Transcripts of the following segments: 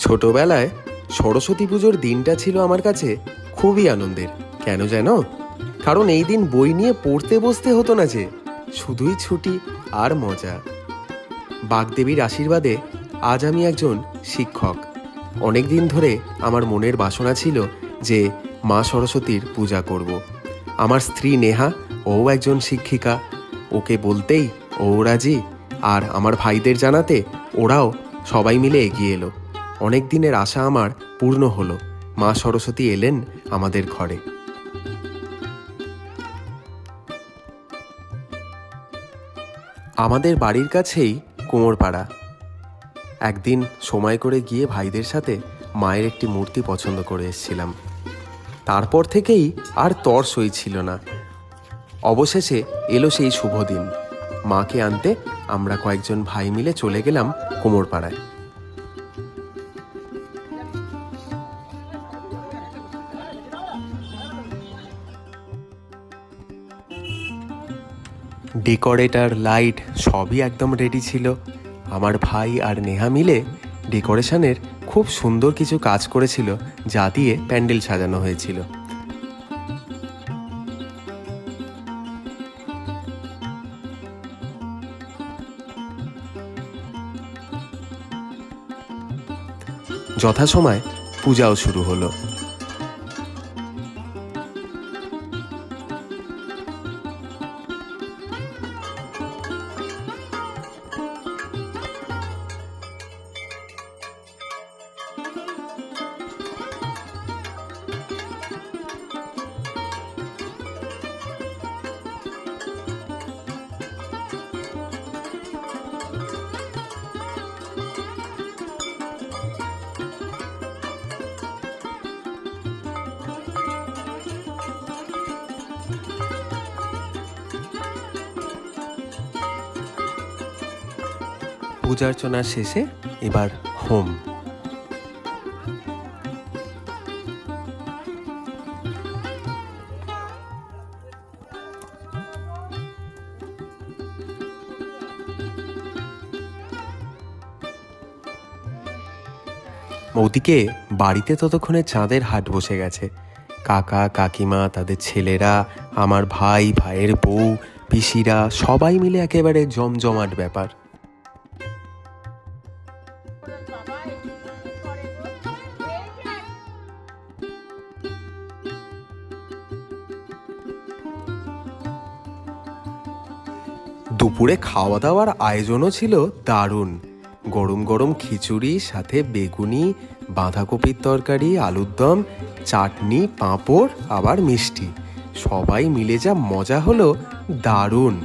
ছোটবেলায় সরস্বতী পুজোর দিনটা ছিল আমার কাছে খুবই আনন্দের। কেন জানো? কারণ এই দিন বই নিয়ে পড়তে বসতে হতো না, যে শুধুই ছুটি আর মজা। বাগদেবীর আশীর্বাদে আজ আমি একজন শিক্ষক। অনেক দিন ধরে আমার মনের বাসনা ছিল যে মা সরস্বতীর পূজা করব। আমার স্ত্রী নেহা, ও একজন শিক্ষিকা। ওকে বলতেই ও রাজি, আর আমার ভাইদের জানাতে ওরাও সবাই মিলে এগিয়ে এলো। অনেক দিনের আশা আমার পূর্ণ হলো। মা সরস্বতী এলেন আমাদের ঘরে। আমাদের বাড়ির কাছেই কুমোরপাড়া। একদিন সময় করে গিয়ে ভাইদের সাথে মায়ের একটি মূর্তি পছন্দ করে এসেছিলাম। তারপর থেকেই আর তর সই ছিল না। অবশেষে এলো সেই শুভ দিন। মাকে আনতে আমরা কয়েকজন ভাই মিলে চলে গেলাম কুমোরপাড়ায়। ডেকোরেটর, লাইট সবই একদম রেডি ছিল। আমার ভাই আর নেহা মিলে ডেকোরেশনের খুব সুন্দর কিছু কাজ করেছিল, যা দিয়ে প্যান্ডেল সাজানো হয়েছিল। যথাসময় পূজাও শুরু হলো। পূজার্চনা শেষে এবার হোম। ওদিকে বাড়িতে ততক্ষণে চাঁদের হাট বসে গেছে। কাকা কাকিমা, তাদের ছেলেরা, আমার ভাই, ভাইয়ের বউ, পিসিরা সবাই মিলে একেবারে জমজমাট ব্যাপার। দুপুরে খাওয়া দাওয়ার আয়োজনও ছিল দারুণ। গরম গরম খিচুড়ি, সাথে বেগুনি, বাঁধাকপির তরকারি, আলুর দম, চাটনি, পাঁপড়, আবার মিষ্টি। সবাই মিলে যা মজা হলো, দারুণ।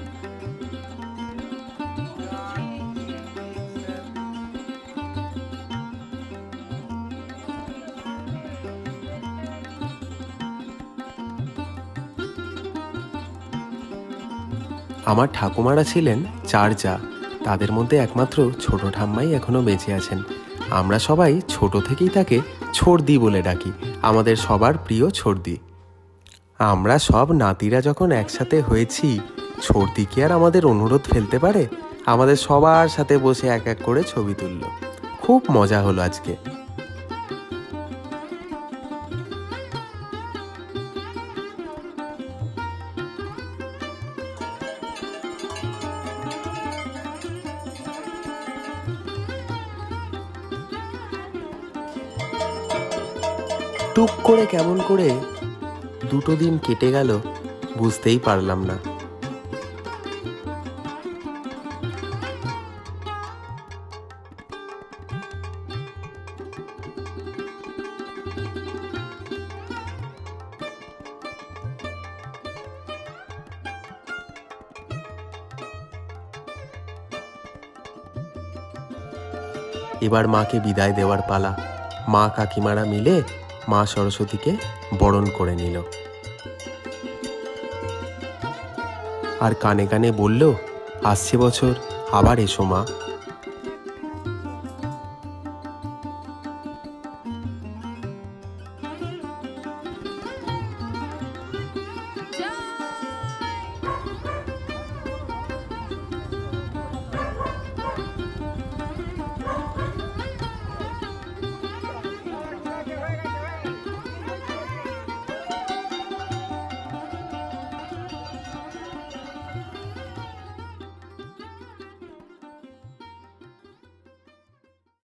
আমার ঠাকুমারা ছিলেন চার যা। তাদের মধ্যে একমাত্র ছোট ঠাম্মাই এখনো বেঁচে আছেন। আমরা সবাই ছোট থেকেই তাকে ছর্দি বলে ডাকি, আমাদের সবার প্রিয় ছর্দি। আমরা সব নাতিরা যখন একসাথে হয়েছি, ছর্দি কি আর আমাদের অনুরোধ ফেলতে পারে? আমাদের সবার সাথে বসে এক এক করে ছবি তুলল। খুব মজা হলো আজকে। টুক করে কেমন করে দুটো দিন কেটে গেল বুঝতেই পারলাম না। এবার মাকে বিদায় দেওয়ার পালা। মা কাকিমারা মিলে মা সরস্বতীকে বরণ করে নিল, আর কানে কানে বলল, আসছে বছর আবার এসো মা।